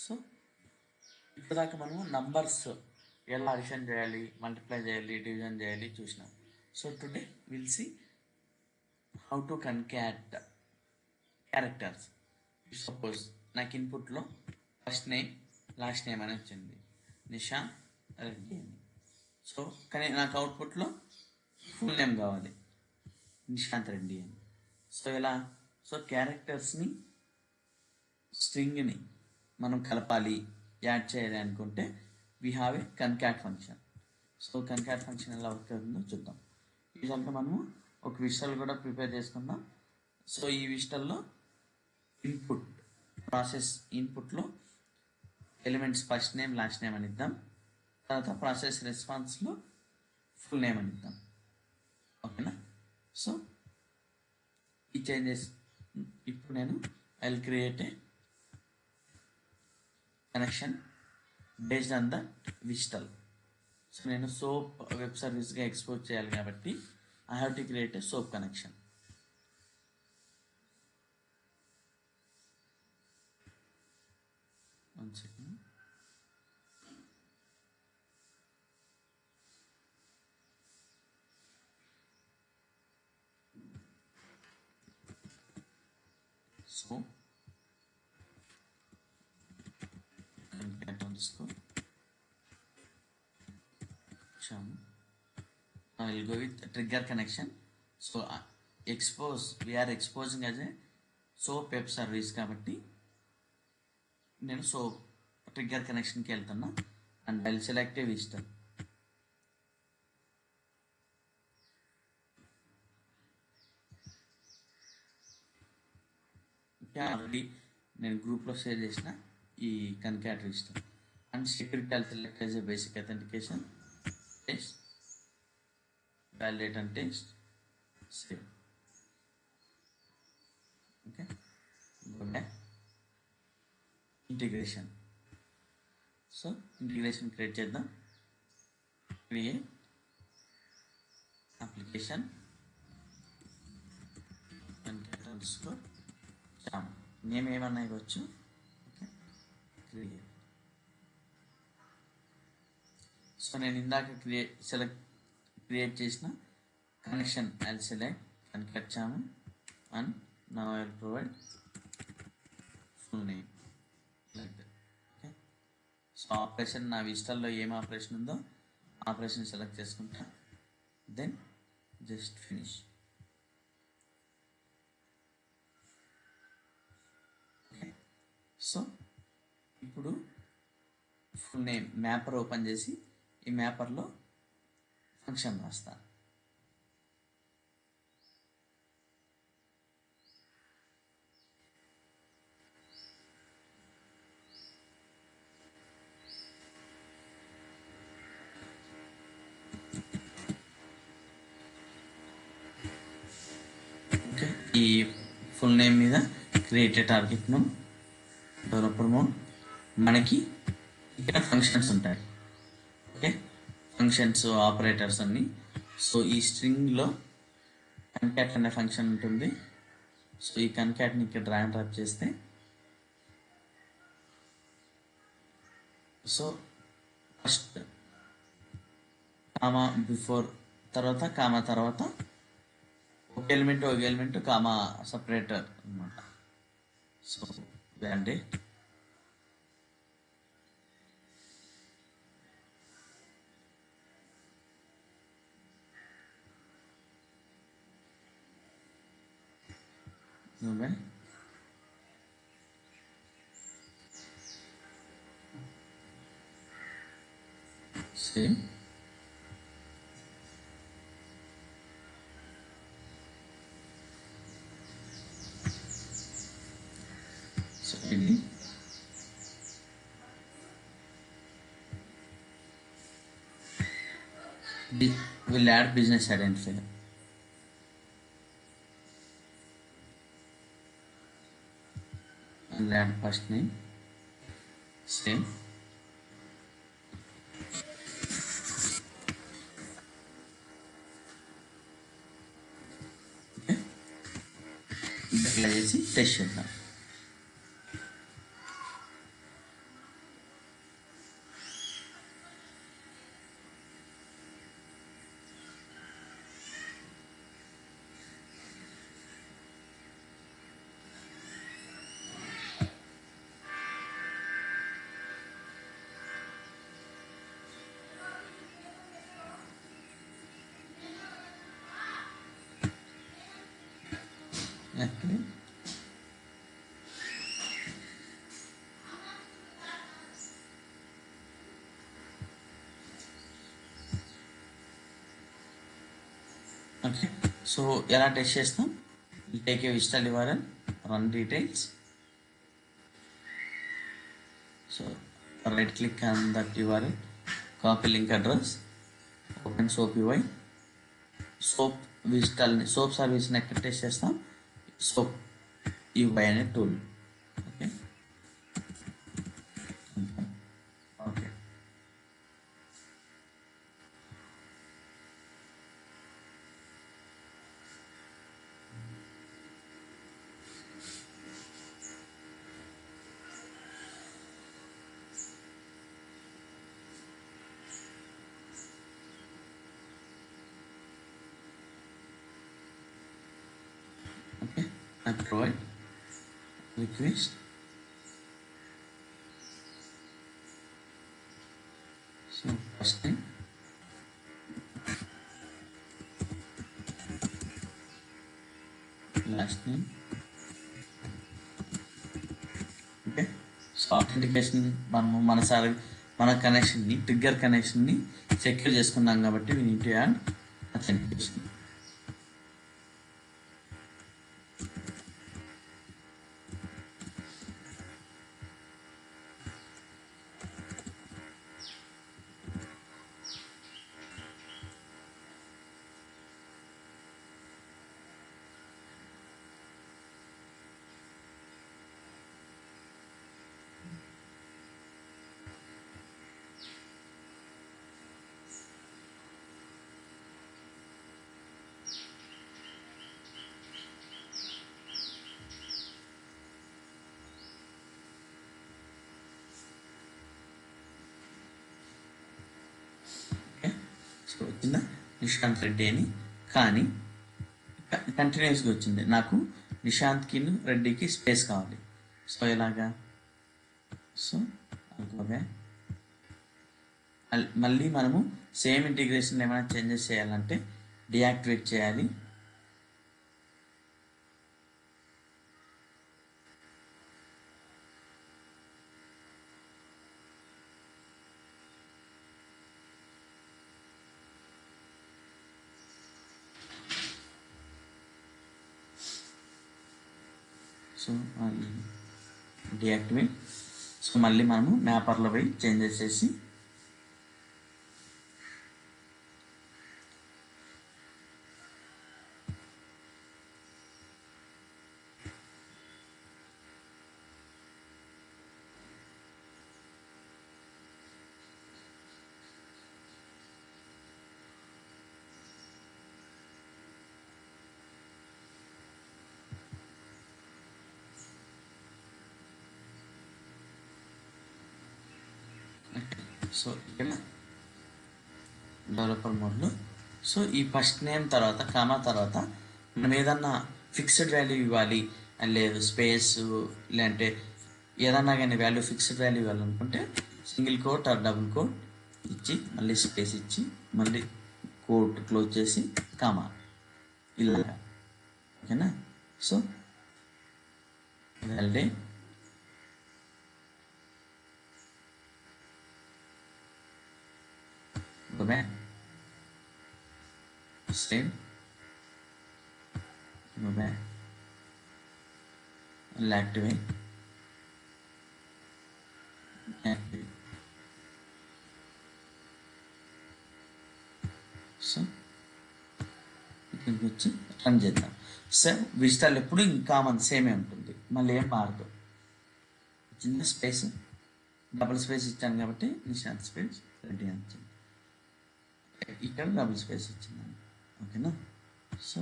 So ఇప్పటిదాకా మనము numbers ఎలా అడిషన్ చేయాలి, మల్టిప్లై చేయాలి, డివిజన్ చేయాలి చూసినాం. So today will see how to concat characters. Suppose నాకు ఇన్పుట్లో ఫస్ట్ నేమ్ లాస్ట్ నేమ్ అని వచ్చింది, నిశాంత్ రెడ్డి అని. సో కానీ నాకు అవుట్పుట్లో ఫుల్ నేమ్ కావాలి, నిశాంత్ రెడ్డి అని. సో ఎలా? సో క్యారెక్టర్స్ని స్ట్రింగ్ని మనం కలపాలి, యాడ్ చేయాలి అనుకుంటే we have a concat function. So concat function ఎలా వర్క్ అవుతుందో చూద్దాం. ఇదంతా మనము ఒక విషయాలు కూడా ప్రిపేర్ చేసుకుందాం. సో ఈ విషయాల్లో ఇన్పుట్ ప్రాసెస్ ఇన్పుట్లో elements first name last name అని ఇద్దాం. తర్వాత ప్రాసెస్ రెస్పాన్స్లో ఫుల్ నేమ్ అని ఇద్దాం. ఓకేనా? సో ఈ చేంజెస్ ఇప్పుడు నేను I will create a connection based on the WSDL. So నేను సోప్ వెబ్ సర్వీస్గా ఎక్స్పోజ్ చేయాలి కాబట్టి I have to create a SOAP connection. One second. So I will go with trigger connection. So expose, we are exposing as a soap web service కాబట్టి నేను soap trigger connection కి వెళ్తున్నా and I'll select a visitor. Already నేను గ్రూప్లో share చేసిన ఈ concat visitor and security I'll select as a basic authentication, test, validate and test, save. Okay, go back, integration. So integration create చేద్దాం. create application concat underscore jam, name ఏమన్నా ఇవ్వచ్చు. Okay, create. So నేను ఇందాక create చేసిన connection I will select concat చాము and now I will provide full name like that. Okay, so operation నా విజిటల్లో ఏం ఆపరేషన్ ఉందో ఆపరేషన్ సెలెక్ట్ చేసుకుంటా, then just finish. Okay, so ఇప్పుడు ఫుల్ నేమ్ మ్యాపర్ ఓపెన్ చేసి ఈ మ్యాపర్లో ఫంక్షన్ రాస్తా. ఓకే, ఈ ఫుల్ నేమ్ మీద created target mode, developer mode, మనకి ఇక్కడ ఫంక్షన్స్ ఉంటాయి. ఓకే, ఫంక్షన్స్ ఆపరేటర్స్ అన్ని. సో ఈ స్ట్రింగ్లో కన్కాట్ అనే ఫంక్షన్ ఉంటుంది. సో ఈ కన్కాట్ని ఇక్కడ డ్రాగ్ అండ్ డ్రాప్ చేస్తే సో ఫస్ట్ కామా బిఫోర్, తర్వాత కామా, తర్వాత ఒక ఎలిమెంట్ కామా సపరేటర్ అనమాట. So validate, same. సో ఇది will add business identifier. I'll add first name, same. Okay, ఇట్లా చేసి టెస్ట్ చేద్దాం. యాక్టివేట్. ఓకే, సో ఎలా టెస్ట్ చేస్తాం? Take a WSDL URL, run details. So right click on that URL, copy link address, open SOAP UI. SOAP విజిటల్ని, SOAP సర్వీస్ని ఎక్కడ test చేస్తాం? SOAP UI అనే tool. Okay okay okay I provide request. So first name, last name. Okay, so authentication మనము మన కనెక్షన్ని, trigger కనెక్షన్ని secure చేసుకున్నాం కాబట్టి we need to add authentication. So వచ్చిందా నిశాంత్ రెడ్డి అని, కానీ కంటిన్యూస్గా వచ్చింది. నాకు నిశాంత్కి రెడ్డికి స్పేస్ కావాలి. సో ఎలాగా? సో ఓకే, మళ్ళీ మనము సేమ్ ఇంటిగ్రేషన్ ఏమైనా చేంజెస్ చేయాలంటే డియాక్టివేట్ చేయాలి. So deactivate. సో మళ్ళీ మనము మ్యాపర్లో పోయి చేంజెస్ చేసి సో ఇక్కడ డెవలపర్ మోడ్లో సో ఈ ఫస్ట్ నేమ్ తర్వాత కామా తర్వాత మనం ఏదన్నా ఫిక్స్డ్ వాల్యూ ఇవ్వాలి లేదు స్పేస్ లేదంటే ఏదన్నా కానీ వాల్యూ ఫిక్స్డ్ వాల్యూ ఇవ్వాలనుకుంటే single quote or double quote ఇచ్చి మళ్ళీ స్పేస్ ఇచ్చి మళ్ళీ కోట్ క్లోజ్ చేసి కామా ఇలాగా. ఓకేనా? So validate go back, save, go back, I'll activate, so ఇక్కడికి వచ్చి రన్ చేద్దాం. సార్ విజిటల్ ఎప్పుడు ఇంకా మన సేమే ఉంటుంది, మళ్ళీ ఏం మారదు. చిన్న స్పేస్ డబుల్ స్పేస్ ఇచ్చాను కాబట్టి నిశాంత్ స్పేస్ రెడీ అని ఇక్కడ డబుల్ స్పేస్ ఇచ్చిందండి. ఓకేనా? సో